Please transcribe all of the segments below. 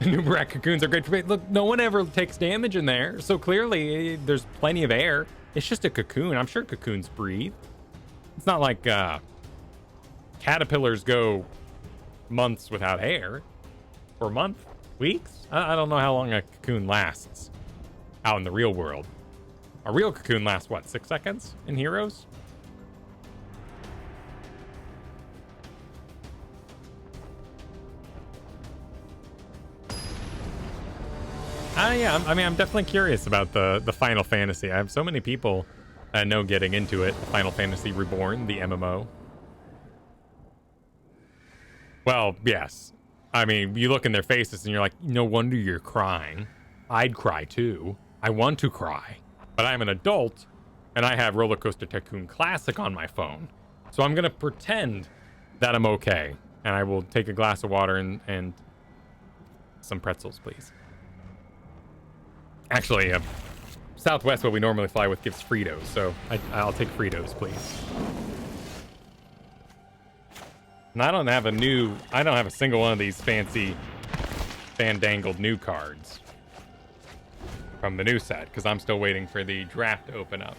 Nubarak cocoons are great for... Look, no one ever takes damage in there, so clearly there's plenty of air. It's just a cocoon. I'm sure cocoons breathe. It's not like caterpillars go months without air. For a month? Weeks? I don't know how long a cocoon lasts out in the real world. A real cocoon lasts, what, 6 seconds in Heroes? Yeah, I mean, I'm definitely curious about the Final Fantasy. I have so many people I know getting into it. Final Fantasy Reborn, the MMO. Well, yes. I mean, you look in their faces and you're like, no wonder you're crying. I'd cry too. I want to cry. But I'm an adult and I have Roller Coaster Tycoon Classic on my phone. So I'm going to pretend that I'm okay. And I will take a glass of water and some pretzels, please. Actually, Southwest, what we normally fly with, gives Fritos. So I'll take Fritos, please. And I don't have a single one of these fancy fandangled new cards from the new set, because I'm still waiting for the draft to open up.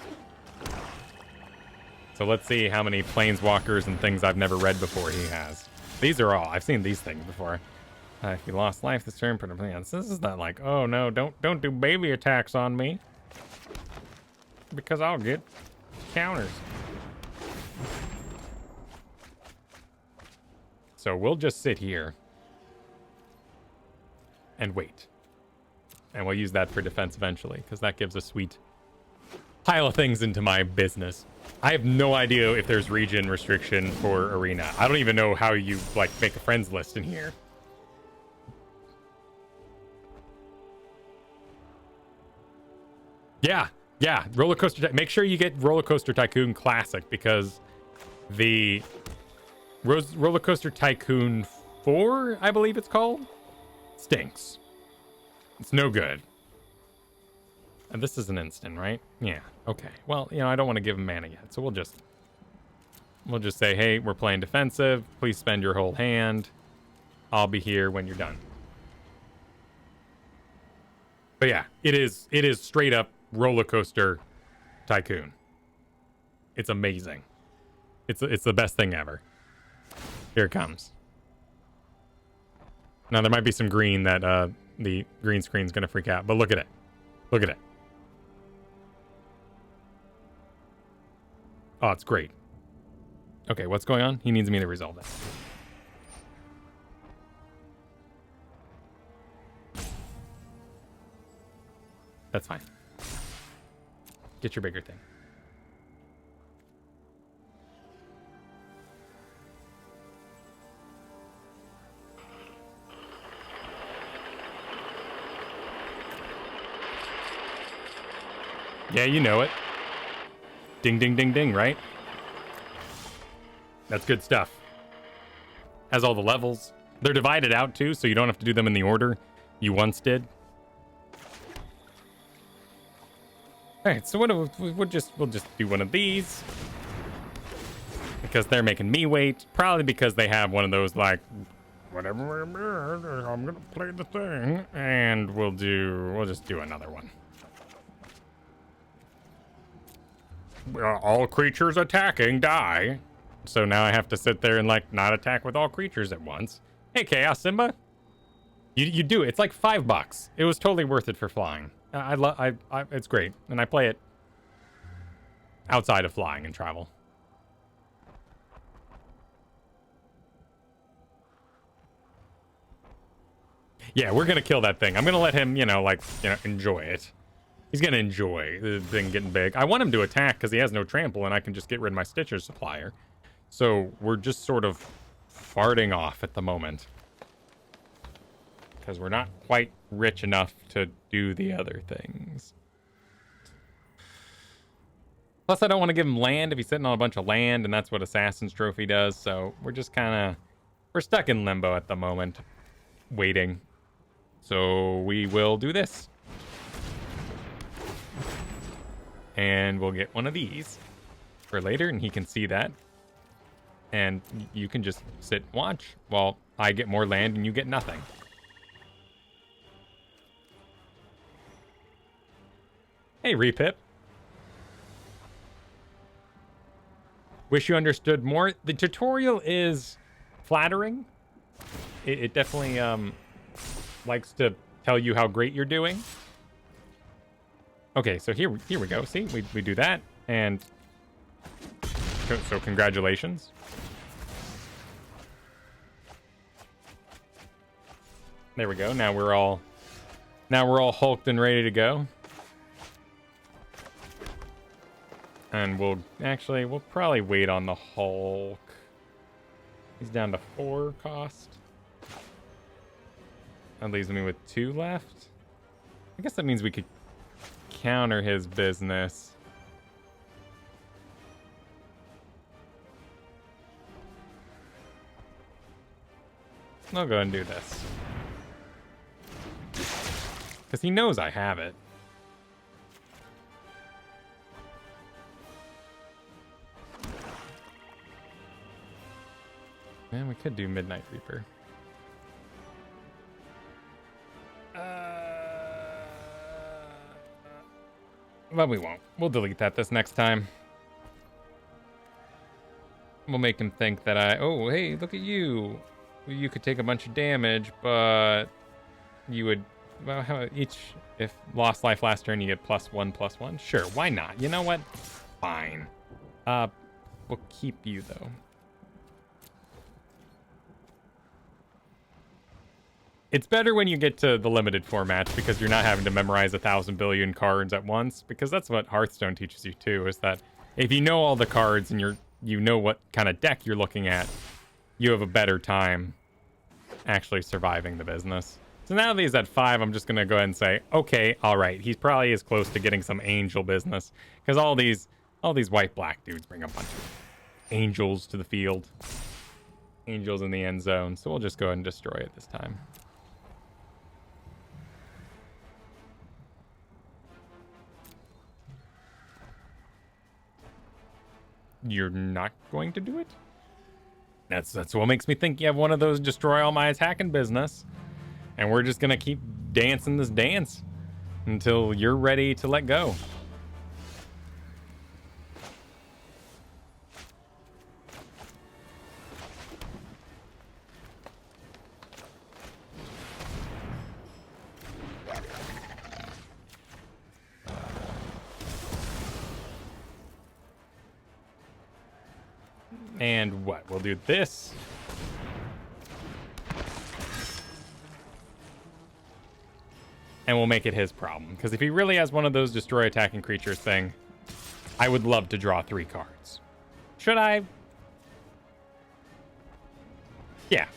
So let's see how many planeswalkers and things I've never read before he has. These are all, I've seen these things before. If you lost life this turn, put a plan. This is not like, oh no, don't do baby attacks on me, because I'll get counters. So we'll just sit here and wait. And we'll use that for defense eventually, because that gives a sweet pile of things into my business. I have no idea if there's region restriction for Arena. I don't even know how you, like, make a friends list in here. Yeah, Roller Coaster. Make sure you get Roller Coaster Tycoon Classic, because the Roller Coaster Tycoon 4, I believe it's called, stinks. It's no good. And this is an instant, right? Yeah. Okay. Well, you know, I don't want to give him mana yet, so we'll just say, hey, we're playing defensive. Please spend your whole hand. I'll be here when you're done. But yeah, it is straight up Roller Coaster Tycoon. It's amazing. It's the best thing ever. Here it comes. Now there might be some green that the green screen's gonna freak out, but look at it. Look at it. Oh, it's great. Okay, what's going on? He needs me to resolve that. That's fine. Get your bigger thing. Yeah, you know it. Ding, ding, ding, ding, right? That's good stuff. Has all the levels. They're divided out too, so you don't have to do them in the order you once did. All right, so we'll just do one of these, because they're making me wait. Probably because they have one of those, like, whatever, I'm gonna play the thing, and we'll just do another one. All creatures attacking die. So now I have to sit there and, like, not attack with all creatures at once. Hey, Chaos Simba, you do it. It's like $5. It was totally worth it for flying. It's great, and I play it outside of flying and travel. Yeah, we're gonna kill that thing. I'm gonna let him, enjoy it. He's gonna enjoy the thing getting big. I want him to attack because he has no trample, and I can just get rid of my Stitcher supplier. So we're just sort of farting off at the moment, because we're not quite rich enough to do the other things. Plus, I don't want to give him land if he's sitting on a bunch of land, and that's what Assassin's Trophy does. So we're just we're stuck in limbo at the moment, waiting. So we will do this. And we'll get one of these for later, and he can see that. And you can just sit and watch while I get more land and you get nothing. Hey, Repip. Wish you understood more. The tutorial is flattering. It definitely likes to tell you how great you're doing. Okay, so here we go. See, we do that, and so congratulations. There we go. Now we're all hulked and ready to go. And we'll probably wait on the Hulk. He's down to 4 cost. That leaves me with 2 left. I guess that means we could counter his business. I'll go ahead and do this. Because he knows I have it. Man, we could do Midnight Reaper. But we won't. We'll delete that this next time. We'll make him think that oh, hey, look at you. You could take a bunch of damage, but you would, well, how if lost life last turn, you get +1/+1. Sure, why not? You know what? Fine. We'll keep you, though. It's better when you get to the limited formats because you're not having to memorize 1,000 billion cards at once, because that's what Hearthstone teaches you too, is that if you know all the cards and you know what kind of deck you're looking at, you have a better time actually surviving the business. So now that he's at 5, I'm just going to go ahead and say, okay, all right, he's probably as close to getting some angel business, because all these white-black dudes bring a bunch of angels to the field. Angels in the end zone, so we'll just go ahead and destroy it this time. You're not going to do it? That's what makes me think you have one of those destroy all my attacking business. And we're just gonna keep dancing this dance until you're ready to let go. And what? We'll do this. And we'll make it his problem. Because if he really has one of those destroy attacking creatures thing, I would love to draw 3 cards. Should I? Yeah.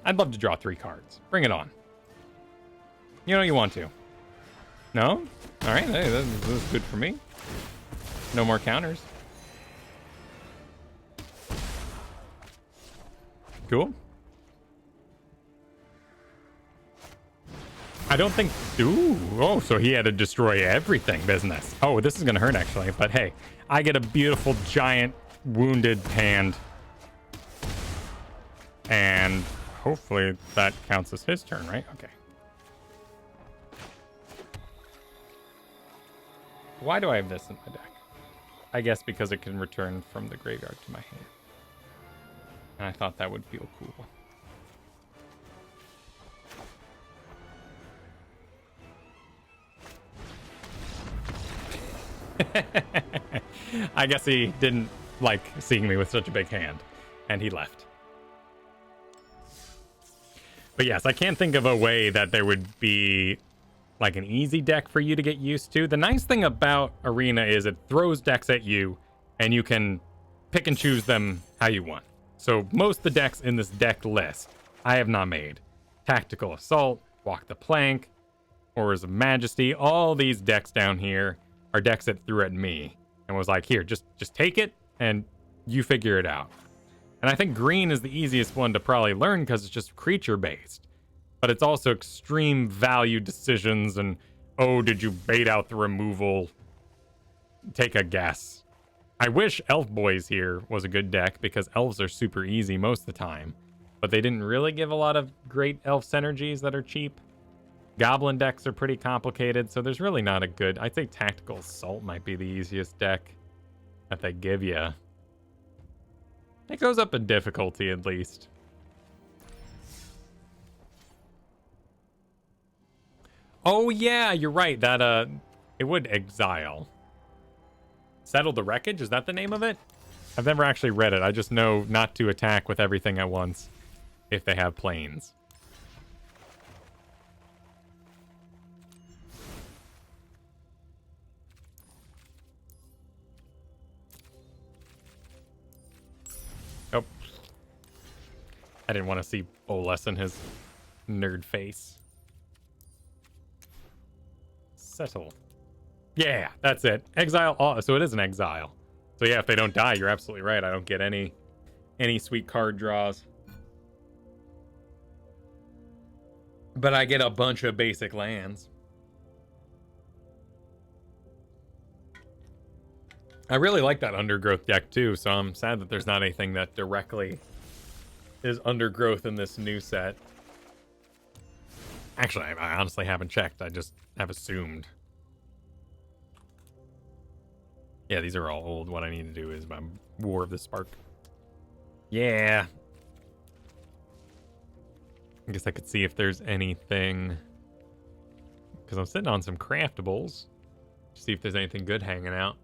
I'd love to draw 3 cards. Bring it on. You know you want to. No? Alright, hey, this is good for me. No more counters. Cool. I don't think... Ooh. Oh, so he had to destroy everything business. Oh, this is going to hurt, actually. But hey, I get a beautiful, giant, wounded hand. And hopefully that counts as his turn, right? Okay. Why do I have this in my deck? I guess because it can return from the graveyard to my hand. And I thought that would feel cool. I guess he didn't like seeing me with such a big hand, and he left. But yes, I can't think of a way that there would be like an easy deck for you to get used to. The nice thing about Arena is it throws decks at you, and you can pick and choose them how you want. So most of the decks in this deck list, I have not made. Tactical Assault, Walk the Plank, Horrors of Majesty, all these decks down here are decks that threw at me and was like, here, just take it and you figure it out. And I think green is the easiest one to probably learn because it's just creature based, but it's also extreme value decisions and, oh, did you bait out the removal? Take a guess. I wish Elf Boys here was a good deck because elves are super easy most of the time, but they didn't really give a lot of great elf synergies that are cheap. Goblin decks are pretty complicated, so there's really not a good... I'd say Tactical Assault might be the easiest deck that they give you. It goes up in difficulty, at least. Oh, yeah, you're right. That, it would exile. Settle the Wreckage? Is that the name of it? I've never actually read it. I just know not to attack with everything at once if they have planes. Oh. I didn't want to see Bolas in his nerd face. Settle. Yeah, that's it. Exile. Oh, so it is an exile. So yeah, if they don't die, you're absolutely right. I don't get any sweet card draws. But I get a bunch of basic lands. I really like that Undergrowth deck too, so I'm sad that there's not anything that directly is Undergrowth in this new set. Actually, I honestly haven't checked. I just have assumed. Yeah, these are all old. What I need to do is my War of the Spark. Yeah. I guess I could see if there's anything. Because I'm sitting on some craftables. See if there's anything good hanging out.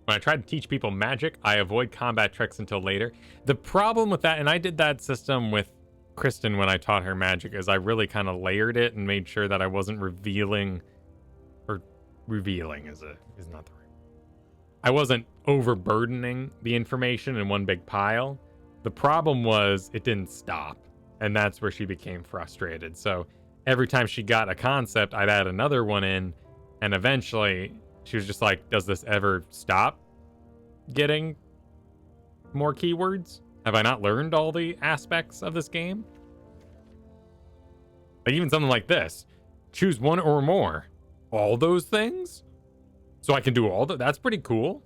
When I try to teach people magic, I avoid combat tricks until later. The problem with that, and I did that system with Kristen when I taught her magic, is I really kind of layered it and made sure that I wasn't revealing, or revealing is not the right. I wasn't overburdening the information in one big pile. The problem was it didn't stop, and that's where she became frustrated. So every time she got a concept, I'd add another one in, and eventually she was just like, does this ever stop getting more keywords? Have I not learned all the aspects of this game? Like even something like this. Choose one or more. All those things? So I can do all that? That's pretty cool.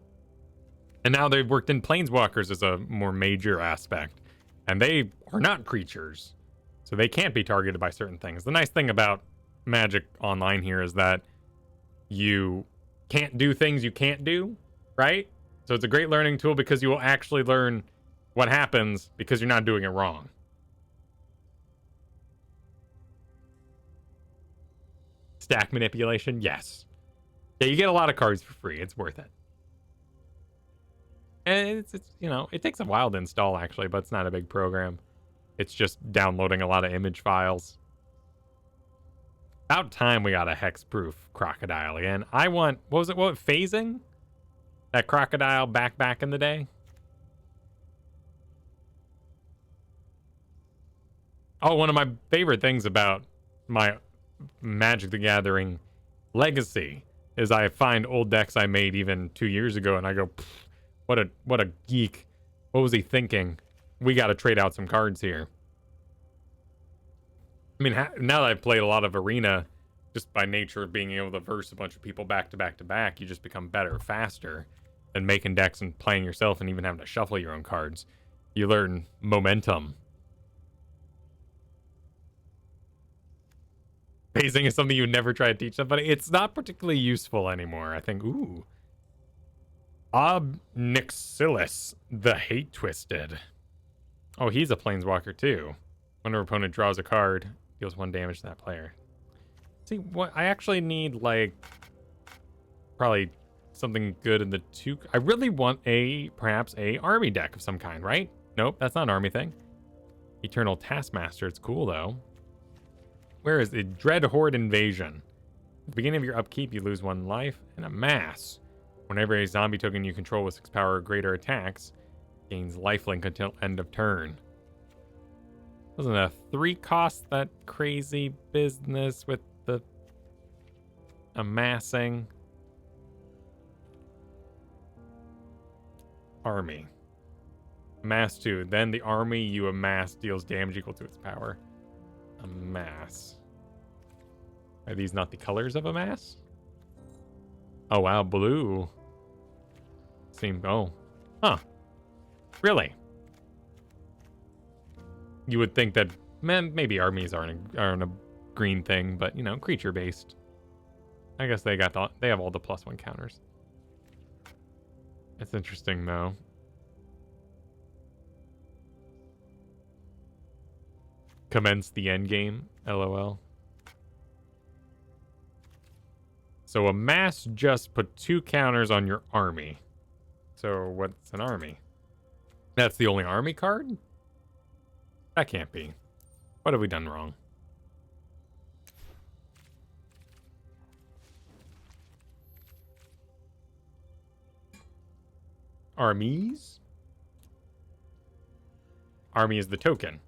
And now they've worked in Planeswalkers as a more major aspect. And they are not creatures. So they can't be targeted by certain things. The nice thing about Magic Online here is that you can't do things you can't do, right? So it's a great learning tool because you will actually learn what happens because you're not doing it wrong. Stack manipulation, yes. Yeah, you get a lot of cards for free. It's worth it. And it's you know, it takes a while to install actually, but it's not a big program. It's just downloading a lot of image files. About time we got a hexproof crocodile again. I want, what was it, phasing? That crocodile back in the day? Oh, one of my favorite things about my Magic the Gathering legacy is I find old decks I made even 2 years ago and I go, what a geek. What was he thinking? We got to trade out some cards here. I mean, now that I've played a lot of Arena, just by nature of being able to verse a bunch of people back to back to back, you just become better, faster than making decks and playing yourself and even having to shuffle your own cards. You learn momentum. Phasing is something you would never try to teach somebody. It's not particularly useful anymore. I think, ooh. Obnixilis, the Hate Twisted. Oh, he's a Planeswalker too. When an opponent draws a card, deals 1 damage to that player. See, what I actually need, like, probably something good in the 2. I really want perhaps a army deck of some kind, right? Nope, that's not an army thing. Eternal Taskmaster, it's cool though. Where is it? Dread Horde Invasion. At the beginning of your upkeep, you lose 1 life and a mass. Whenever a zombie token you control with 6 power or greater attacks, gains lifelink until end of turn. Wasn't a 3 cost that crazy business with the amassing? Army. Amass 2. Then the army you amass deals damage equal to its power. Amass. Are these not the colors of amass? Oh wow, blue. Oh. Huh. Really? You would think that, man, maybe armies aren't a green thing, but, you know, creature-based. I guess they have all the +1 counters. It's interesting, though. Commence the end game, LOL. So a mass just put 2 counters on your army. So what's an army? That's the only army card? That can't be. What have we done wrong? Armies? Army is the token.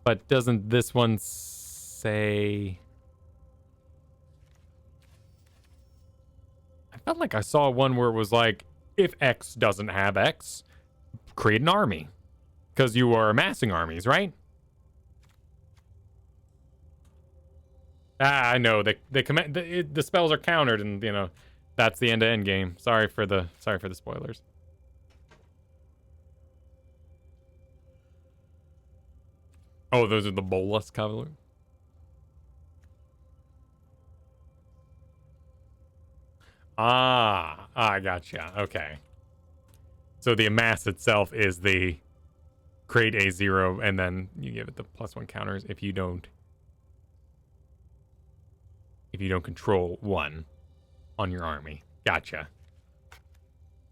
But doesn't this one say... I felt like I saw one where it was like, if X doesn't have X, create an army. Because you are amassing armies, right? I know. The spells are countered, and, you know, that's the end-to-end game. Sorry for the spoilers. Oh, those are the Bolus Cavalier. I gotcha. Okay. So the amass itself is the create a 0, and then you give it the +1 counters if you don't control 1 on your army. Gotcha.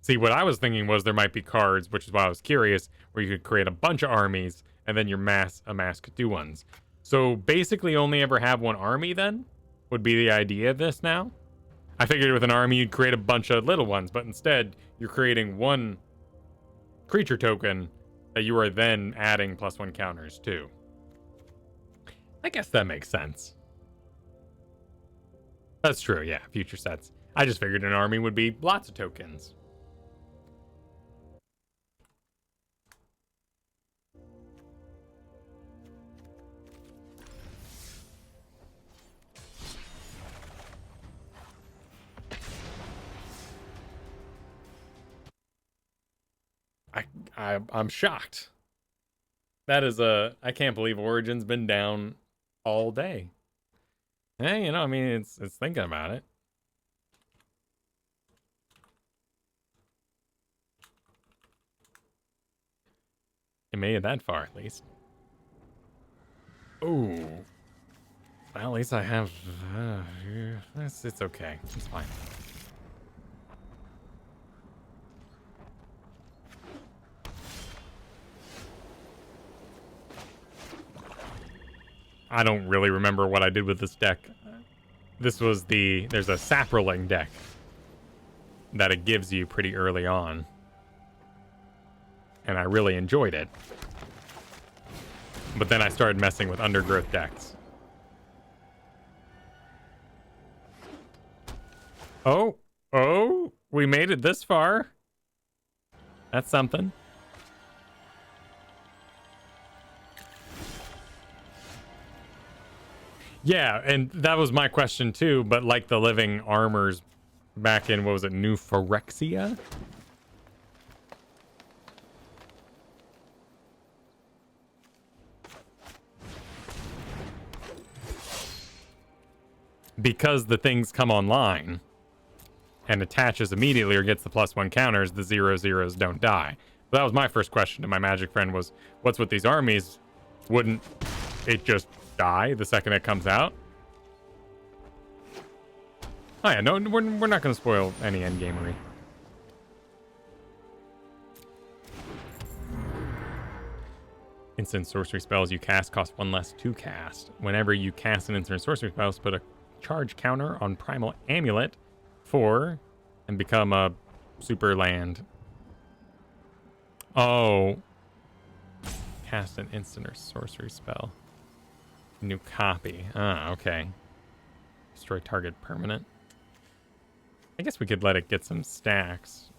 See, what I was thinking was there might be cards, which is why I was curious, where you could create a bunch of armies, and then your amass could do ones. So basically only ever have one army then? Would be the idea of this now? I figured with an army you'd create a bunch of little ones, but instead you're creating one creature token that you are then adding +1 counters to. I guess that makes sense. That's true, yeah, future sets. I just figured an army would be lots of tokens. I'm shocked. That is I can't believe Origin's been down all day. Hey, you know, I mean, it's thinking about it. It made it that far, at least. Oh. Well, at least I have... it's okay. It's fine. I don't really remember what I did with this deck. This was there's a Saproling deck that it gives you pretty early on. And I really enjoyed it. But then I started messing with undergrowth decks. Oh, we made it this far. That's something. Yeah, and that was my question too, but like the living armors back in, what was it, New Phyrexia? Because the things come online and attaches immediately or gets the +1 counters, the 0/0s don't die. But that was my first question to my magic friend was, what's with these armies? Wouldn't it just die the second it comes out? Oh yeah, no, we're not going to spoil any endgamery. Instant sorcery spells you cast cost 1 less to cast. Whenever you cast an instant sorcery spell, put a charge counter on Primal Amulet 4 and become a super land. Oh. Cast an instant or sorcery spell. New copy. Ah, okay. Destroy target permanent. I guess we could let it get some stacks.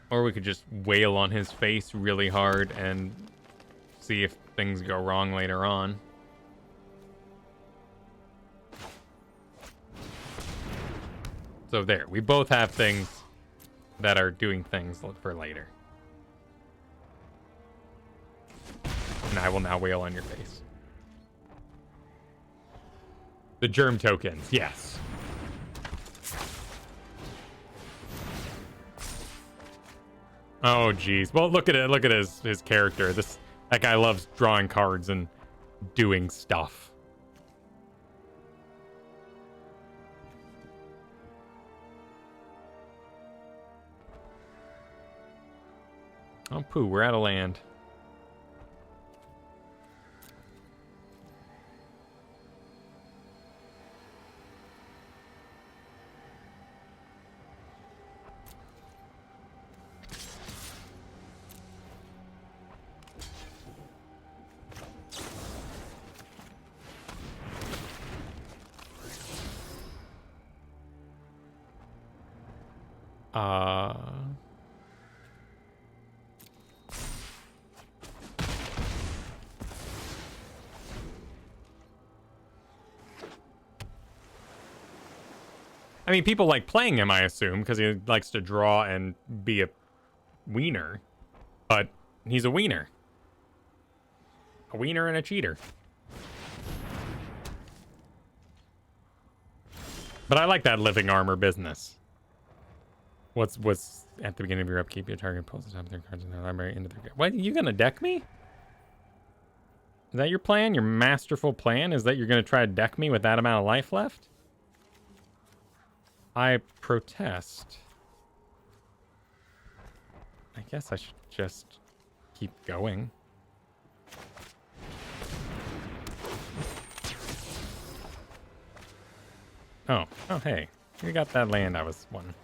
Or we could just wail on his face really hard and see if things go wrong later on. So there, we both have things that are doing things for later. And I will now wail on your face. The germ tokens, yes. Oh geez. Well, look at it. Look at his character. That guy loves drawing cards and doing stuff. Oh, poo, we're out of land. I mean, people like playing him, I assume, because he likes to draw and be a wiener. But he's a wiener. A wiener and a cheater. But I like that living armor business. What's at the beginning of your upkeep? Your target pulls the top of their cards in their library into their... What? You gonna deck me? Is that your plan? Your masterful plan? Is that you're gonna try to deck me with that amount of life left? I protest. I guess I should just keep going. Oh, hey. You got that land I was wanting.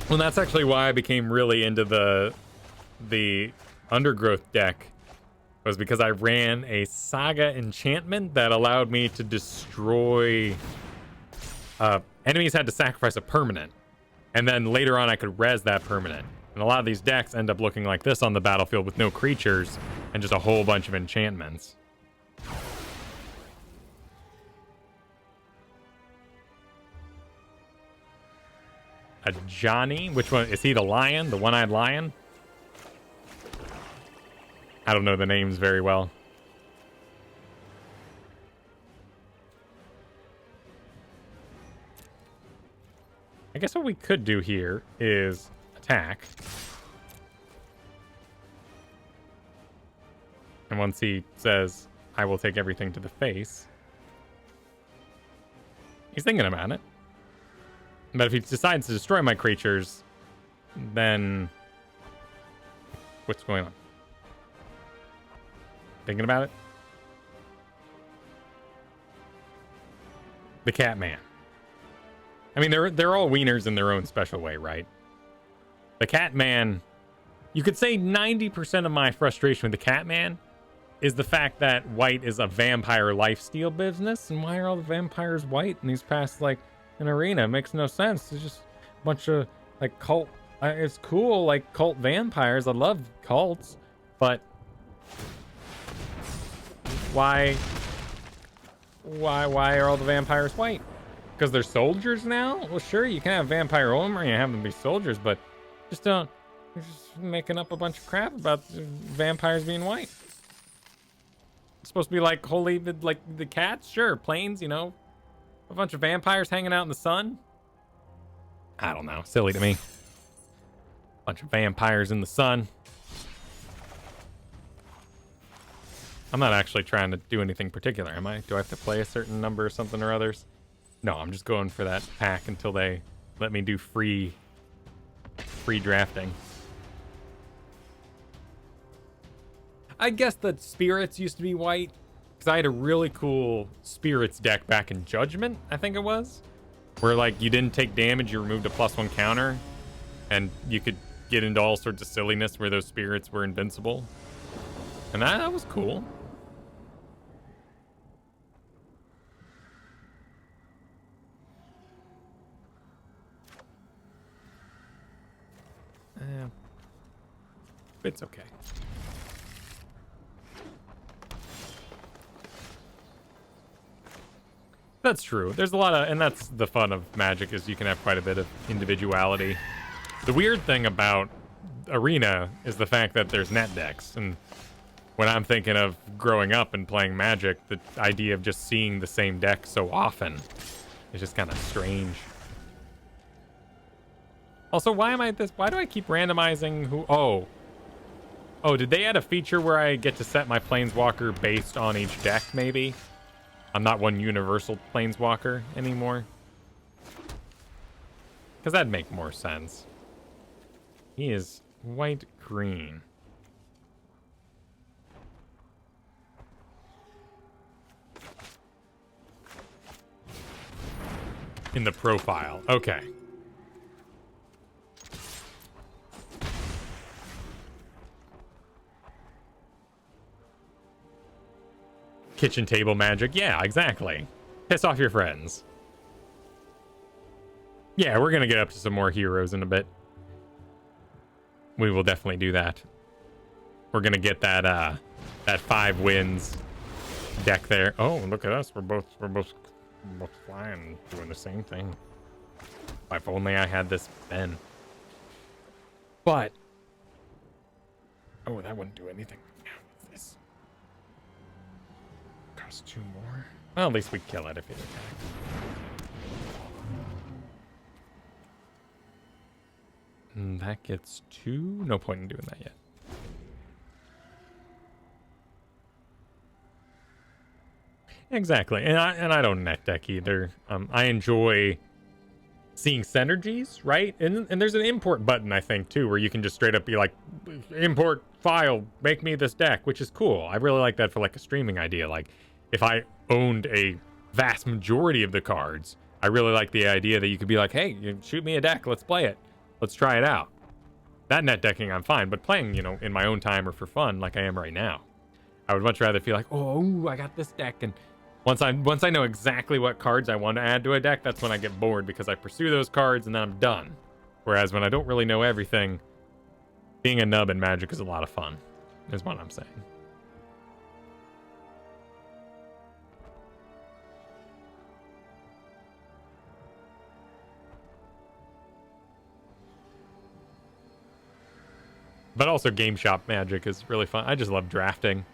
Well, that's actually why I became really into the Undergrowth deck. Was because I ran a Saga enchantment that allowed me to destroy... enemies had to sacrifice a permanent. And then later on I could res that permanent. And a lot of these decks end up looking like this on the battlefield with no creatures and just a whole bunch of enchantments. A Johnny? Which one? Is he the lion? The one-eyed lion? I don't know the names very well. I guess what we could do here is attack. And once he says, I will take everything to the face. He's thinking about it. But if he decides to destroy my creatures, then... What's going on? Thinking about it? The Catman. I mean, they're all wieners in their own special way, right? The Catman... You could say 90% of my frustration with the Catman is the fact that white is a vampire lifesteal business. And why are all the vampires white in these past, like, an arena? It makes no sense. It's just a bunch of, like, cult... it's cool, like, cult vampires. I love cults. But... Why are all the vampires white? Because they're soldiers now? Well, sure, you can have vampire armor and have them be soldiers, but just don't... You're just making up a bunch of crap about vampires being white. It's supposed to be like holy, like the cats? Sure, plains, you know. A bunch of vampires hanging out in the sun. I don't know. Silly to me. Bunch of vampires in the sun. I'm not actually trying to do anything particular, am I? Do I have to play a certain number or something or others? No, I'm just going for that pack until they let me do free drafting. I guess that spirits used to be white, because I had a really cool spirits deck back in Judgment, I think it was, where like you didn't take damage, you removed a +1 counter, and you could get into all sorts of silliness where those spirits were invincible. And that was cool. It's okay. That's true. There's a lot of, and that's the fun of Magic, is you can have quite a bit of individuality. The weird thing about Arena is the fact that there's net decks, and when I'm thinking of growing up and playing Magic, the idea of just seeing the same deck so often is just kind of strange. Also, why do I keep randomizing who? Oh, did they add a feature where I get to set my Planeswalker based on each deck, maybe? I'm not one universal Planeswalker anymore. Because that'd make more sense. He is white-green. In the profile. Okay. Kitchen table magic. Yeah, exactly. Piss off your friends. Yeah, we're going to get up to some more heroes in a bit. We will definitely do that. We're going to get that 5 wins deck there. Oh, look at us. We're both flying, doing the same thing. If only I had this pen. But oh, that wouldn't do anything. This costs 2 more. Well, at least we kill it if it attacks. And that gets 2. No point in doing that yet. Exactly, and I don't net deck either. I enjoy seeing synergies, right? And there's an import button, I think, too, where you can just straight up be like, import file, make me this deck, which is cool. I really like that for like a streaming idea. Like, if I owned a vast majority of the cards, I really like the idea that you could be like, hey, you shoot me a deck, let's play it, let's try it out. That net decking, I'm fine, but playing, you know, in my own time or for fun, like I am right now, I would much rather feel like, oh, I got this deck, and once I know exactly what cards I want to add to a deck, that's when I get bored, because I pursue those cards and then I'm done. Whereas when I don't really know everything, being a nub in Magic is a lot of fun, is what I'm saying. But also Game Shop Magic is really fun. I just love drafting.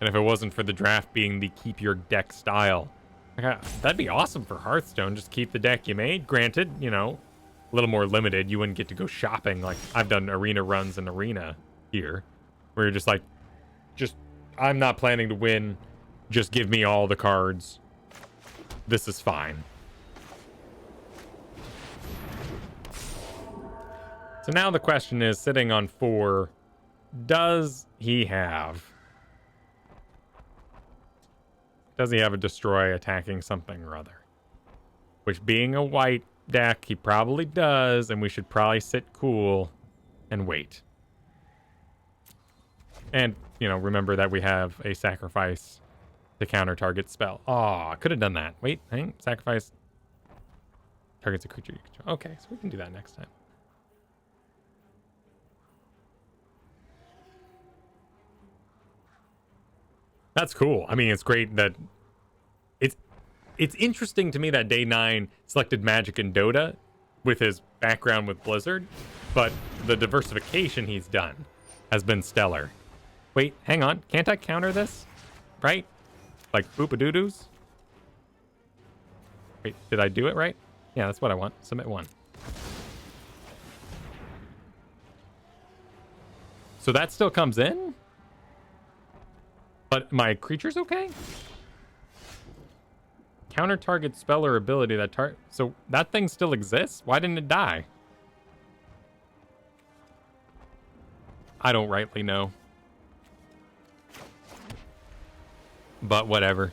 And if it wasn't for the draft being the keep your deck style, that'd be awesome for Hearthstone. Just keep the deck you made. Granted, you know, a little more limited. You wouldn't get to go shopping. Like, I've done arena runs in Arena here, where you're just like, I'm not planning to win. Just give me all the cards. This is fine. So now the question is, sitting on 4, does he have a destroy attacking something or other? Which, being a white deck, he probably does, and we should probably sit cool and wait. And, you know, remember that we have a sacrifice to counter target spell. Oh, I could have done that. Wait, hang, sacrifice targets a creature you control. Okay, so we can do that next time. That's cool. I mean, it's great that it's interesting to me that Day 9 selected Magic and Dota with his background with Blizzard, but the diversification he's done has been stellar. Wait, hang on. Can't I counter this? Right? Like boop-a-doo-doos? Wait, did I do it right? Yeah, that's what I want. Submit 1. So that still comes in? But my creature's okay? Counter target spell or ability that so that thing still exists? Why didn't it die? I don't rightly know. But whatever.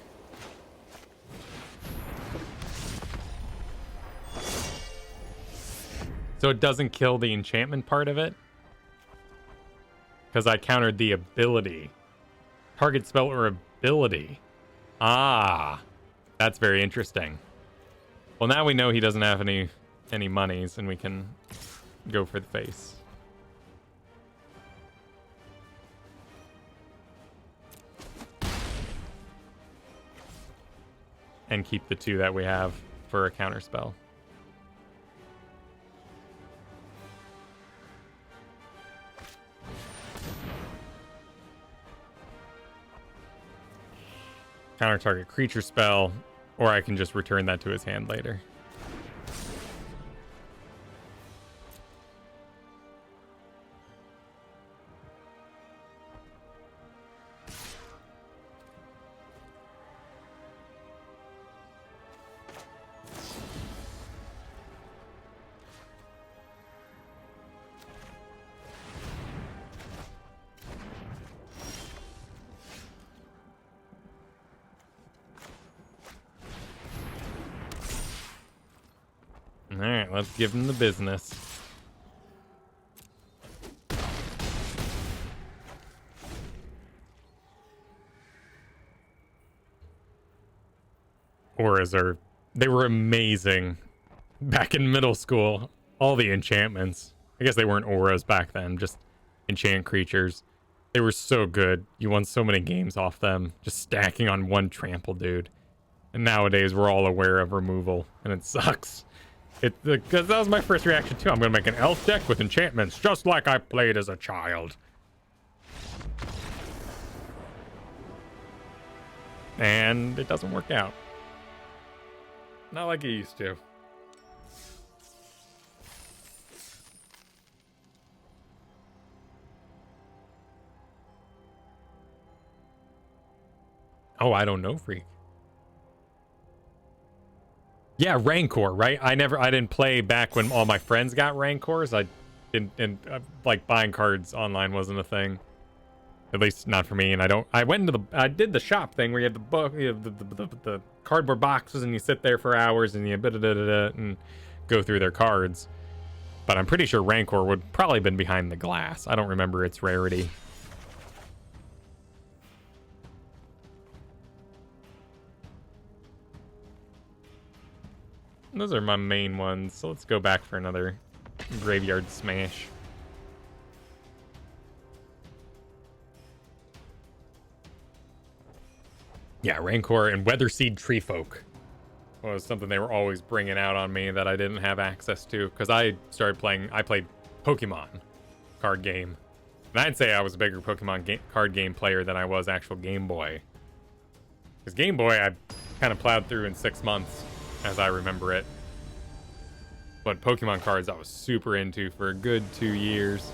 So it doesn't kill the enchantment part of it? Because I countered the ability. Target spell or ability. Ah, that's very interesting. Well, now we know he doesn't have any monies, and we can go for the face. and keep the 2 that we have for a counter spell. Counter target creature spell, or I can just return that to his hand later. Alright, let's give him the business. Auras they were amazing back in middle school. All the enchantments. I guess they weren't auras back then, just enchant creatures. They were so good. You won so many games off them, just stacking on one trample dude. And nowadays we're all aware of removal, and it sucks. Because that was my first reaction too. I'm gonna make an elf deck with enchantments, just like I played as a child. And it doesn't work out. Not like it used to. Oh, I don't know, Freak. Yeah, Rancor, right? I didn't play back when all my friends got Rancors. I didn't, like, buying cards online wasn't a thing. At least not for me. And I did the shop thing where you have the book, you have the cardboard boxes, and you sit there for hours and you and go through their cards. But I'm pretty sure Rancor would probably been behind the glass. I don't remember its rarity. Those are my main ones, so let's go back for another graveyard smash. Yeah, Rancor and Weatherseed Treefolk was something they were always bringing out on me that I didn't have access to, because I played Pokemon card game. And I'd say I was a bigger Pokemon card game player than I was actual Game Boy. Because Game Boy, I kind of plowed through in 6 months, as I remember it. But Pokemon cards I was super into for a good 2 years.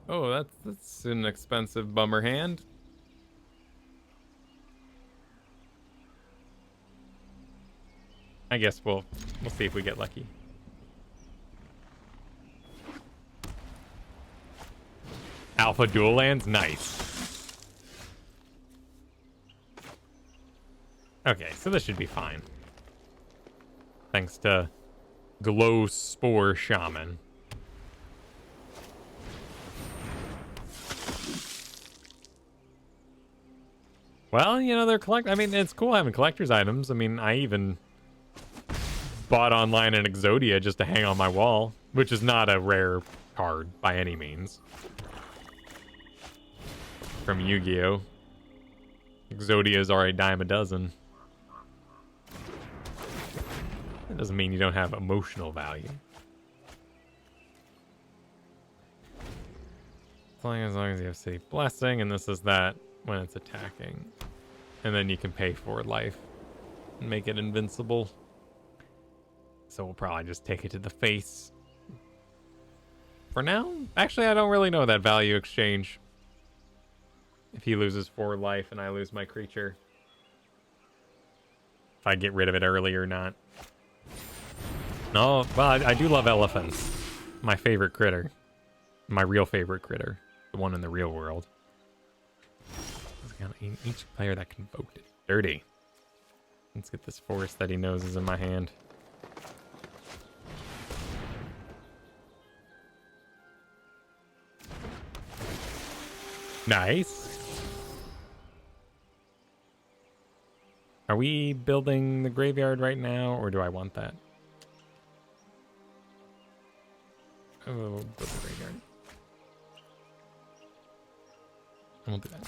Oh, that's an expensive bummer hand. I guess we'll see if we get lucky. Alpha Dual Lands, nice. Okay, so this should be fine. Thanks to Glow Spore Shaman. Well, you know, I mean, it's cool having collector's items. I mean, I even bought online an Exodia just to hang on my wall, which is not a rare card by any means. From Yu-Gi-Oh! Exodias are a dime a dozen. That doesn't mean you don't have emotional value. As long as you have City Blessing, and this is that when it's attacking. And then you can pay for life and make it invincible. So we'll probably just take it to the face. For now? Actually, I don't really know that value exchange. If he loses 4 life and I lose my creature. If I get rid of it early or not. No, well, I do love elephants. My favorite critter. My real favorite critter. The one in the real world. Each player that can vote it. Dirty. Let's get this forest that he knows is in my hand. Nice. Are we building the graveyard right now, or do I want that? Oh, we'll build the graveyard. And we'll do that.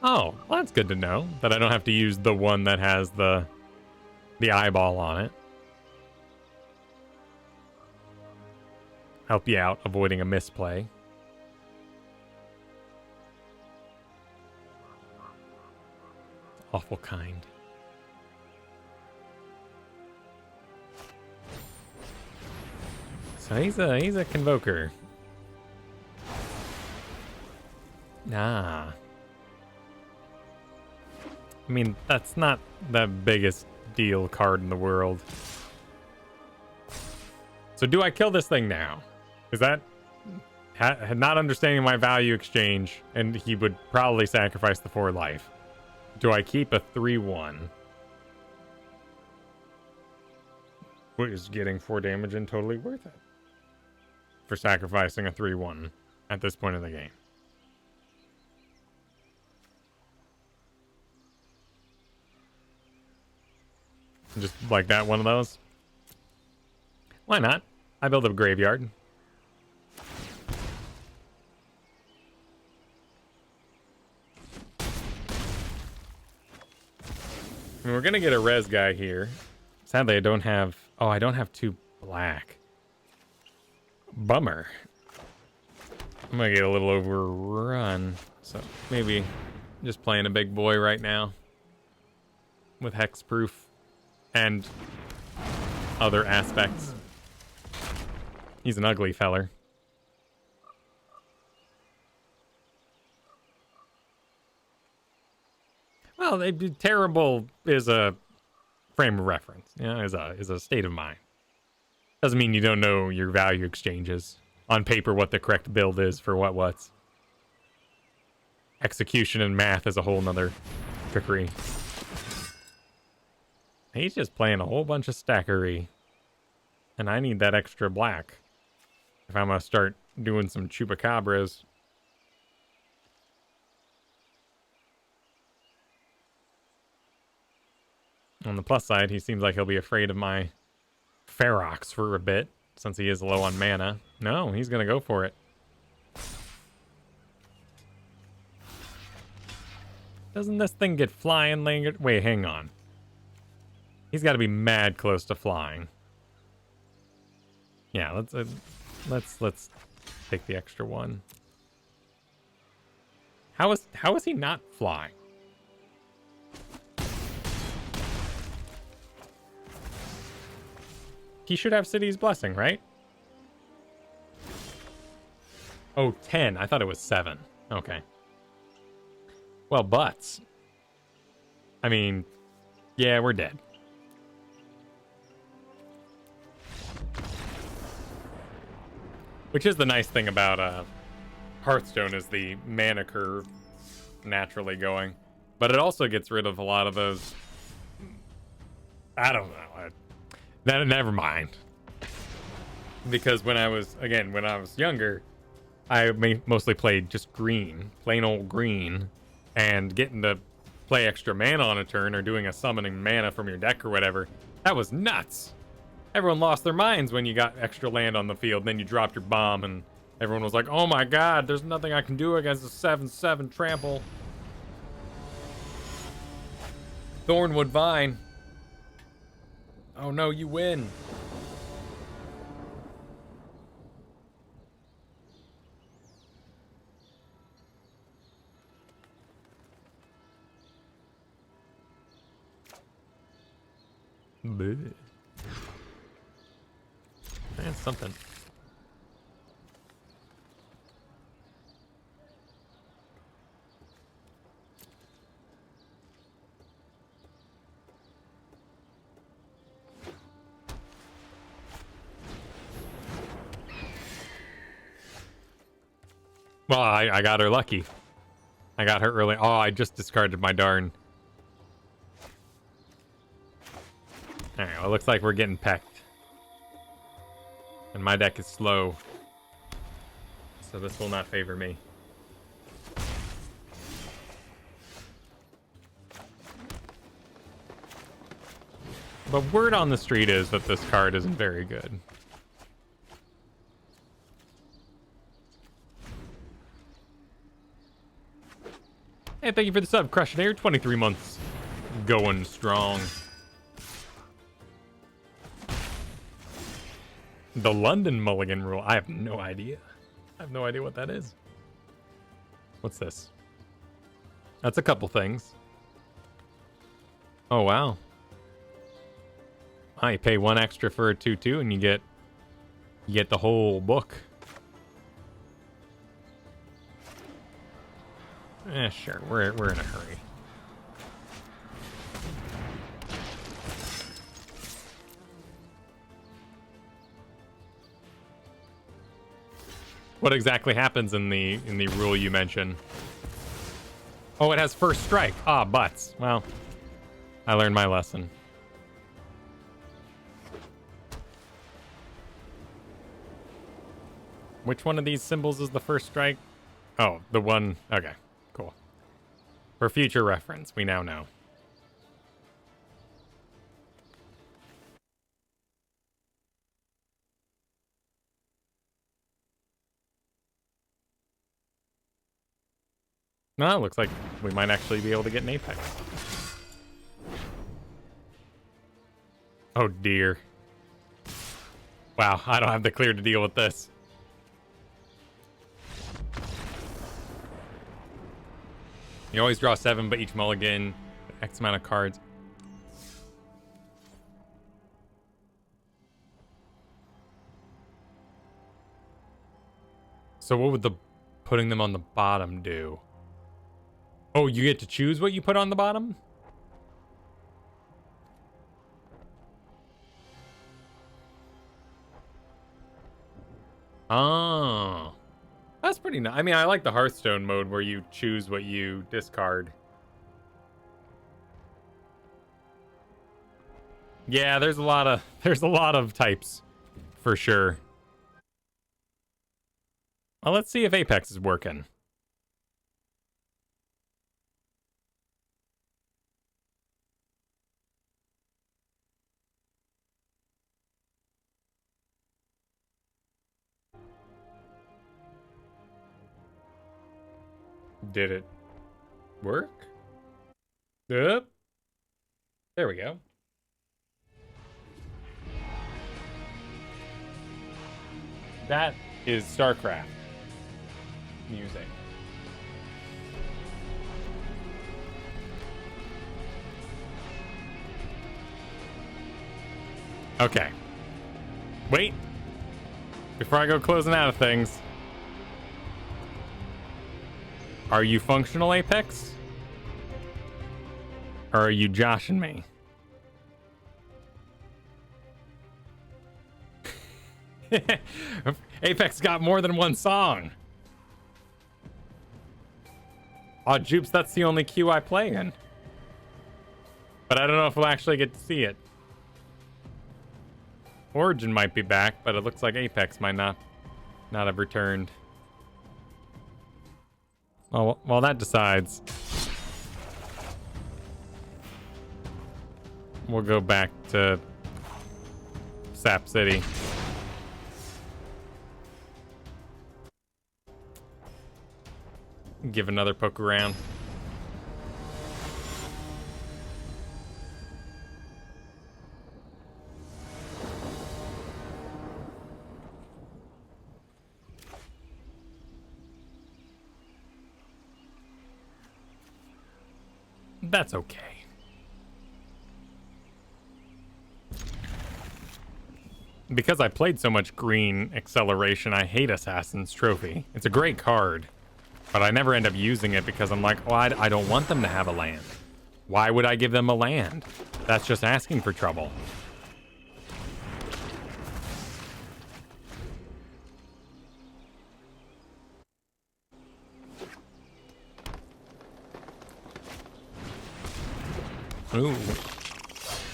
Oh, well, that's good to know. That I don't have to use the one that has the eyeball on it. Help you out avoiding a misplay. Awful kind. So he's a convoker. Nah. I mean, that's not the biggest deal card in the world. So do I kill this thing now? Is that not understanding my value exchange, and he would probably sacrifice the 4 life. Do I keep a 3/1? What is getting 4 damage and totally worth it for sacrificing a 3/1 at this point in the game? Just like that, one of those. Why not? I build a graveyard. I mean, we're gonna get a res guy here. Sadly, I don't have... Oh, I don't have 2 black. Bummer. I'm gonna get a little overrun. So maybe just playing a big boy right now. With hexproof and other aspects. He's an ugly feller. Well, terrible is a frame of reference. Yeah, is a state of mind. Doesn't mean you don't know your value exchanges. On paper, what the correct build is for what's. Execution and math is a whole nother trickery. He's just playing a whole bunch of stackery. And I need that extra black. If I'm gonna start doing some chupacabras. On the plus side, he seems like he'll be afraid of my Ferox for a bit, since he is low on mana. No, he's gonna go for it. Doesn't this thing get flying, Langer? Wait, hang on. He's got to be mad close to flying. Yeah, let's take the extra one. How is he not flying? He should have City's Blessing, right? Oh, 10. I thought it was 7. Okay. Well, butts. I mean, yeah, we're dead. Which is the nice thing about Hearthstone is the mana curve naturally going. But it also gets rid of a lot of those... I don't know. Never mind. Because when I was younger, I mostly played just green. Plain old green. And getting to play extra mana on a turn or doing a summoning mana from your deck or whatever, that was nuts. Everyone lost their minds when you got extra land on the field. Then you dropped your bomb and everyone was like, oh my god, there's nothing I can do against a 7/7 trample. Thornwood Vine. Oh no, you win. Bleh. That's something. Well, I got her lucky. I got her early. Oh, I just discarded my darn. Alright, well, it looks like we're getting pecked. And my deck is slow. So this will not favor me. But word on the street is that this card isn't very good. Hey, thank you for the sub, Crushing Air. 23 months. Going strong. The London Mulligan rule. I have no idea. I have no idea what that is. What's this? That's a couple things. Oh, wow. You pay 1 extra for a 2-2 and you get the whole book. Sure. We're in a hurry. What exactly happens in the rule you mentioned? Oh, it has first strike. Ah, butts. Well, I learned my lesson. Which one of these symbols is the first strike? Oh, the one. Okay, cool. For future reference, we now know. No, it looks like we might actually be able to get an Apex. Oh, dear. Wow, I don't have the clear to deal with this. You always draw 7, but each mulligan, X amount of cards. So what would the putting them on the bottom do? Oh, you get to choose what you put on the bottom? Oh. That's pretty nice. I mean, I like the Hearthstone mode where you choose what you discard. Yeah, there's a lot of types for sure. Well, let's see if Apex is working. Did it work? Yep. There we go. That is StarCraft music. Okay. Wait. Before I go closing out of things. Are you functional, Apex? Or are you joshing me? Apex got more than one song. Oh, Jupes, that's the only queue I play in. But I don't know if we'll actually get to see it. Origin might be back, but it looks like Apex might not have returned. Well, while that decides, we'll go back to Sap City. Give another poke around. That's okay. Because I played so much green acceleration, I hate Assassin's Trophy. It's a great card, but I never end up using it because I'm like, oh, I don't want them to have a land. Why would I give them a land? That's just asking for trouble. Ooh.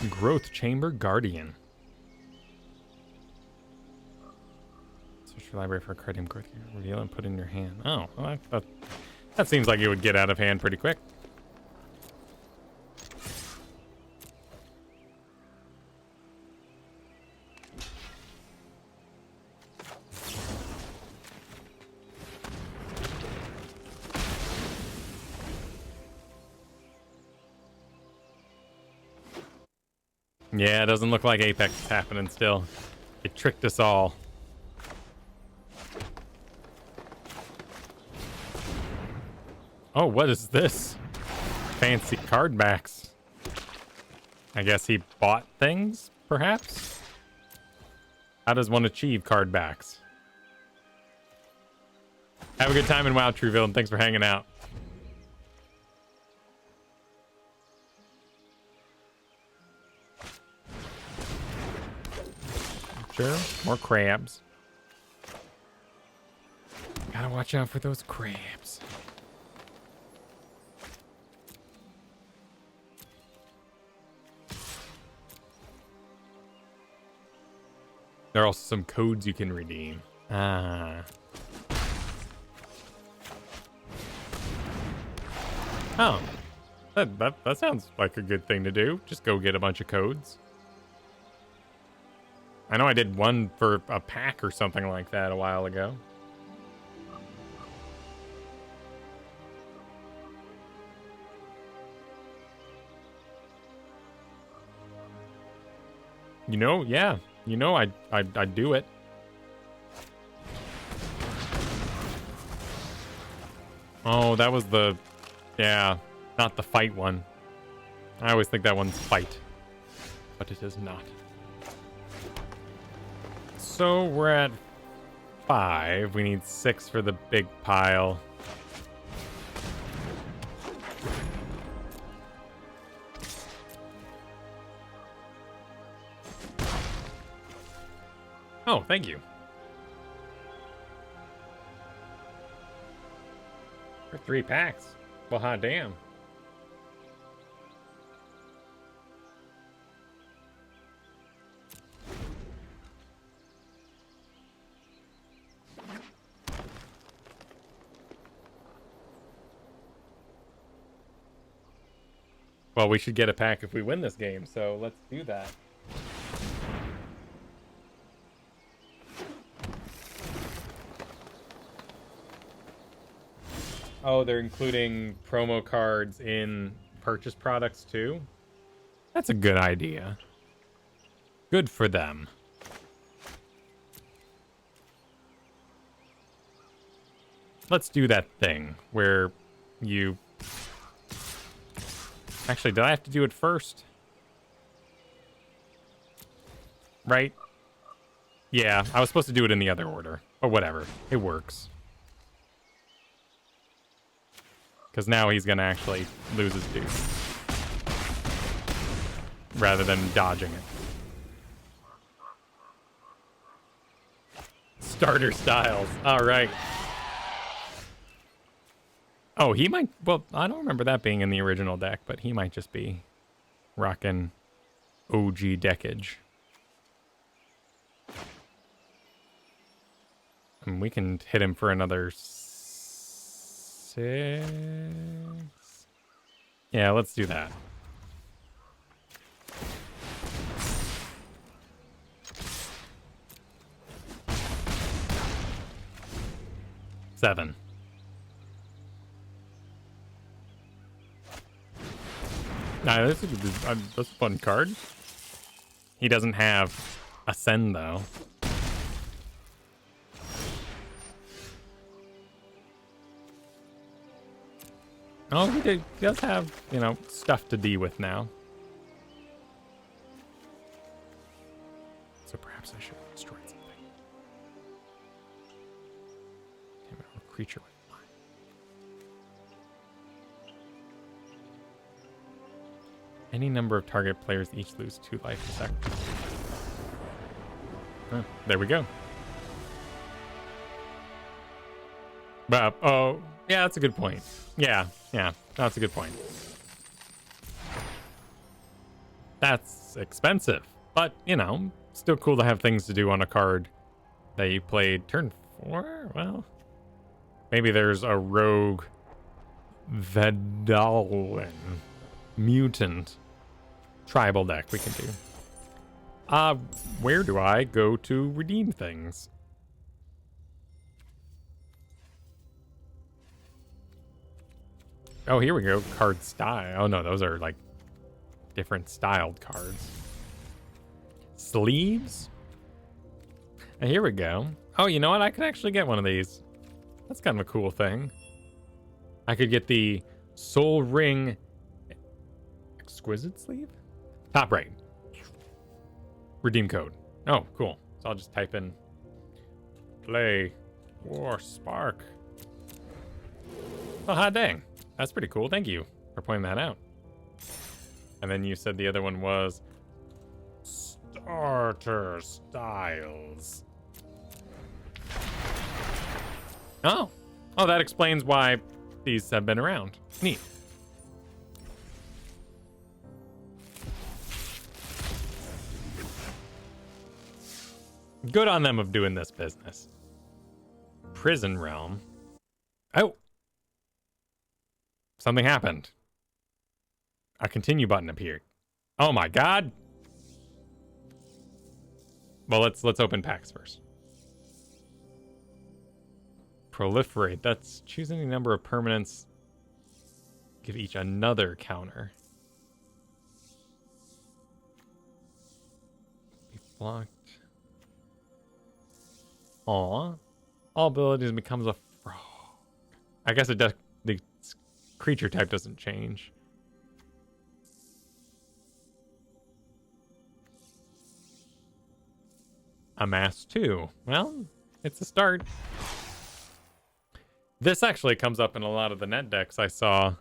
Growth Chamber Guardian. Search your library for a card named Growth Chamber. Reveal and put in your hand. Oh, well, that seems like it would get out of hand pretty quick. Yeah, it doesn't look like Apex is happening still. It tricked us all. Oh, what is this? Fancy card backs. I guess he bought things, perhaps? How does one achieve card backs? Have a good time in WoW, Trueville, and thanks for hanging out. Sure, more crabs. Gotta watch out for those crabs. There are also some codes you can redeem. Ah. Oh. That sounds like a good thing to do. Just go get a bunch of codes. I know I did one for a pack or something like that a while ago. You know, yeah. You know I'd do it. Oh, that was the... Yeah, not the fight one. I always think that one's fight. But it is not. So we're at 5. We need 6 for the big pile. Oh, thank you. For 3 packs. Well, hot damn. Well, we should get a pack if we win this game, so let's do that. Oh, they're including promo cards in purchase products too? That's a good idea. Good for them. Let's do that thing where you... Actually, did I have to do it first? Right? Yeah, I was supposed to do it in the other order. But whatever. It works. Because now he's going to actually lose his dude. Rather than dodging it. Starter styles. Alright. Oh, he might... Well, I don't remember that being in the original deck, but he might just be rocking OG deckage. And we can hit him for another 6. Yeah, let's do that. Seven. Nah, this is a fun card. He doesn't have Ascend, though. Oh, he does have, you know, stuff to deal with now. So perhaps I should have destroyed something. Damn it, a creature with fly. Any number of target players each lose 2 life a second. Oh, there we go. But, oh, yeah, that's a good point. Yeah, that's a good point. That's expensive, but, you know, still cool to have things to do on a card that you played turn 4? Well, maybe there's a rogue Vedalin mutant tribal deck we can do. Where do I go to redeem things? Oh, here we go. Card style. Oh, no, those are, like, different styled cards. sleeves. And here we go. Oh, you know what? I could actually get one of these. That's kind of a cool thing. I could get the Soul Ring Exquisite sleeve? Top right. Redeem code. Oh, cool. So I'll just type in Play War Spark. Oh, hot dang. That's pretty cool. Thank you for pointing that out. And then you said the other one was Starter Styles. Oh. Oh, that explains why these have been around. Neat. Good on them of doing this business. Prison Realm. Oh. Something happened. A continue button appeared. Oh my god. Well, let's open packs first. Proliferate. That's choose any number of permanents. Give each another counter. Be blocked. Aw. All abilities becomes a frog. I guess it does. The creature type doesn't change. Amass 2. Well, it's a start. This actually comes up in a lot of the net decks I saw.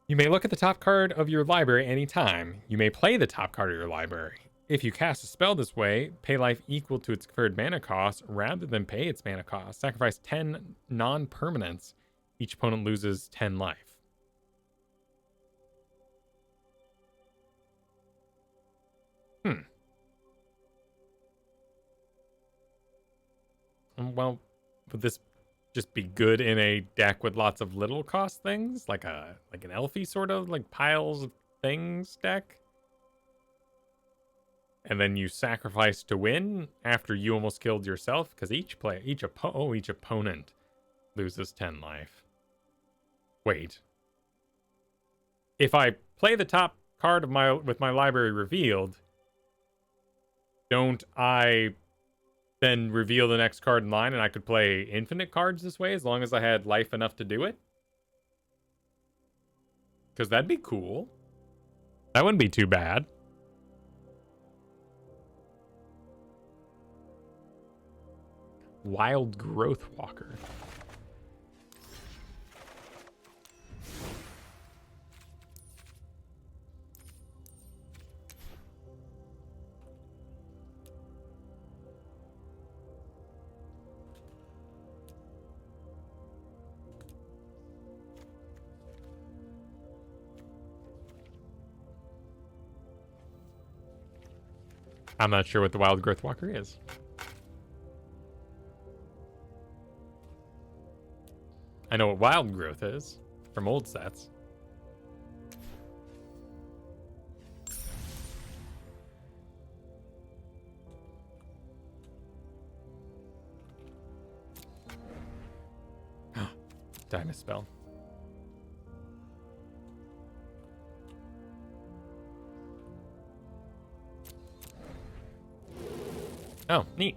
You may look at the top card of your library anytime. You may play the top card of your library. If you cast a spell this way, pay life equal to its conferred mana cost rather than pay its mana cost. Sacrifice 10 non-permanents. Each opponent loses 10 life. Well, would this just be good in a deck with lots of little cost things? Like an Elfie sort of, like piles of things deck? And then you sacrifice to win after you almost killed yourself? Because each opponent loses 10 life. Wait. If I play the top card of with my library revealed, don't I then reveal the next card in line and I could play infinite cards this way as long as I had life enough to do it? Because that'd be cool. That wouldn't be too bad. Wild Growth Walker. I'm not sure what the Wild Growth Walker is. I know what Wild Growth is from old sets. Did I misspell? Oh, neat.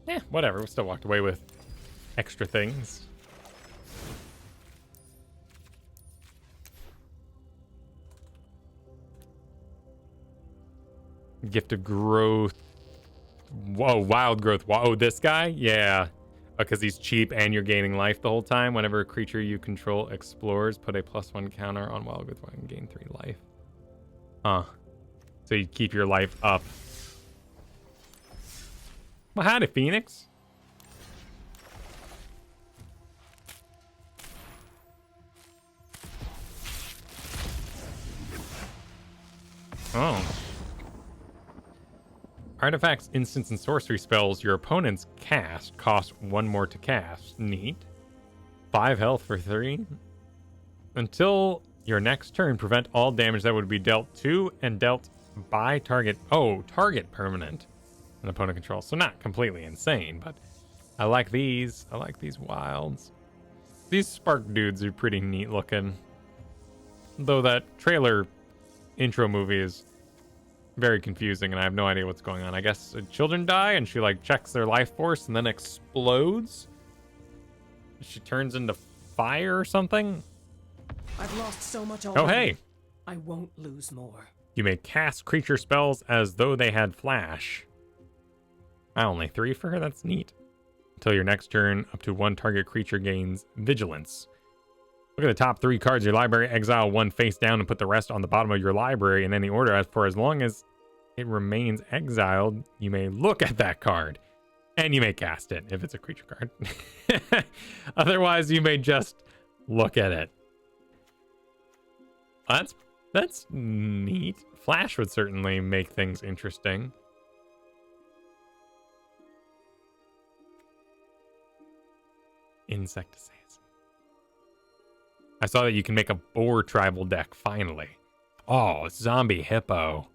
Yeah, whatever. We still walked away with extra things. Gift of Growth. Whoa, Wild Growth. Whoa, this guy? Yeah. Because he's cheap and you're gaining life the whole time. Whenever a creature you control explores, put a +1 counter on Wild Growth and gain 3 life. Huh. So you keep your life up. Well, howdy, Phoenix. Oh. Artifacts, instants, and sorcery spells your opponents cast cost 1 more to cast. Neat. 5 health for 3. Until your next turn, prevent all damage that would be dealt to and dealt Buy target. Oh, target permanent. An opponent controls. So not completely insane, but I like these. I like these wilds. These spark dudes are pretty neat looking. Though that trailer intro movie is very confusing and I have no idea what's going on. I guess children die and she like checks their life force and then explodes. She turns into fire or something. I've lost so much already. Oh, hey. I won't lose more. You may cast creature spells as though they had flash. Only 3 for her? That's neat. Until your next turn, up to 1 target creature gains vigilance. Look at the top 3 cards of your library. Exile 1 face down and put the rest on the bottom of your library in any order. As long as it remains exiled, you may look at that card. And you may cast it if it's a creature card. Otherwise, you may just look at it. That's neat. Flash would certainly make things interesting. Insecticide. I saw that you can make a boar tribal deck, finally. Oh, zombie hippo.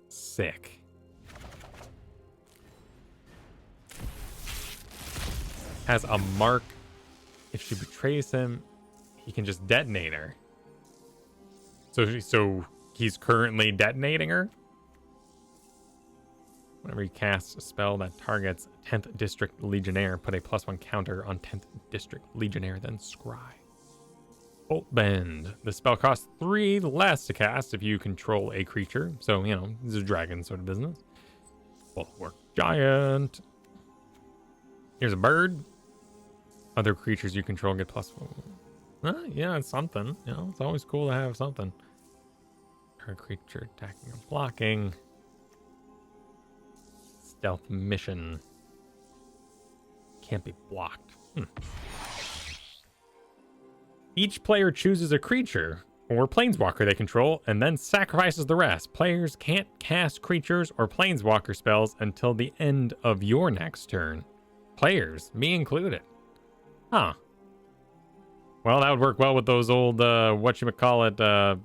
Sick. Has a mark. If she betrays him, he can just detonate her. So he's currently detonating her? Whenever he casts a spell that targets 10th District Legionnaire, put a +1 counter on 10th District Legionnaire, then scry. Bolt Bend. The spell costs 3 less to cast if you control a creature. So, you know, this is a dragon sort of business. Bulwark Giant. Here's a bird. Other creatures you control get +1. Yeah, it's something. You know, it's always cool to have something. Her creature attacking or blocking. Stealth mission. Can't be blocked. Each player chooses a creature or planeswalker they control and then sacrifices the rest. Players can't cast creatures or planeswalker spells until the end of your next turn. Players, me included. Huh. Well, that would work well with those old, whatchamacallit,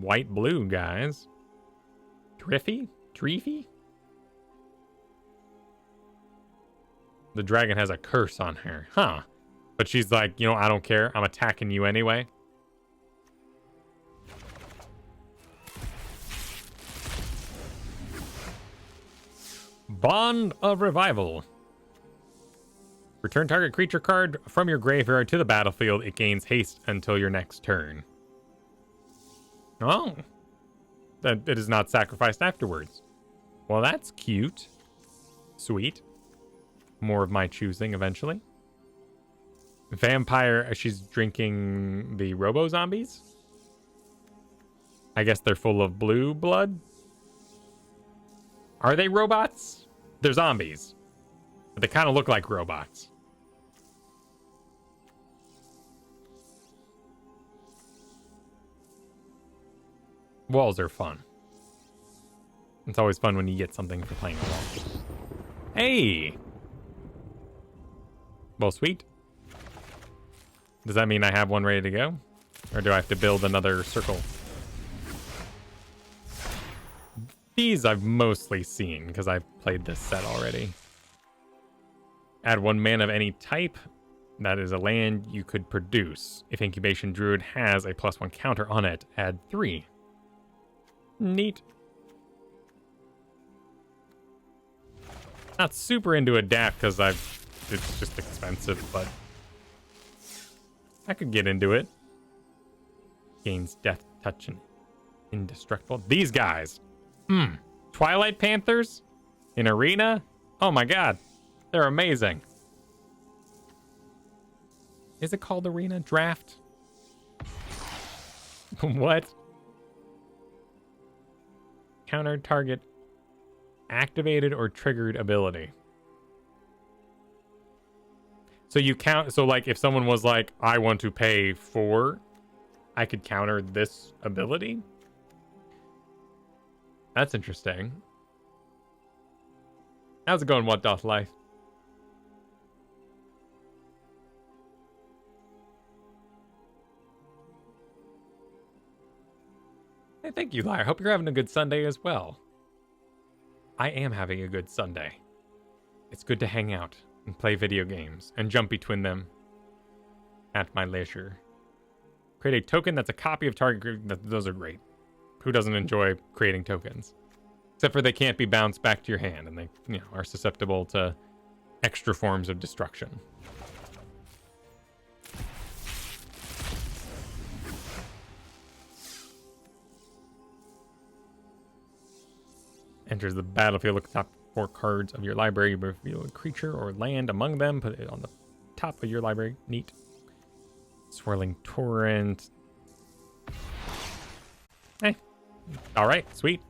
white-blue guys. Triffy? Treefy? The dragon has a curse on her. Huh. But she's like, you know, I don't care. I'm attacking you anyway. Bond of Revival. Return target creature card from your graveyard to the battlefield. It gains haste until your next turn. Oh. That it is not sacrificed afterwards. Well, that's cute. Sweet. More of my choosing eventually. Vampire, she's drinking the robo-zombies. I guess they're full of blue blood. Are they robots? They're zombies. But they kind of look like robots. Walls are fun. It's always fun when you get something for playing a wall. Hey! Well, sweet. Does that mean I have one ready to go? Or do I have to build another circle? These I've mostly seen because I've played this set already. Add 1 mana of any type. That is a land you could produce. If Incubation Druid has a +1 counter on it, add 3. Neat. Not super into Adapt because it's just expensive, but I could get into it. Gains Death Touch and Indestructible. These guys. Twilight Panthers in Arena. Oh my god. They're amazing. Is it called Arena Draft? What? Counter target activated or triggered ability. So you count, so like if someone was like, I want to pay 4, I could counter this ability? That's interesting. How's it going, What Doth Life? thank you, Liar. Hope you're having a good Sunday as well. I am having a good Sunday. It's good to hang out and play video games and jump between them at my leisure. Create a token that's a copy of target group. Those are great. Who doesn't enjoy creating tokens? Except for they can't be bounced back to your hand, and they, are susceptible to extra forms of destruction. Enters the battlefield. Look at the top 4 cards of your library. You reveal a creature or land among them. Put it on the top of your library. Neat. Swirling Torrent. All right, sweet.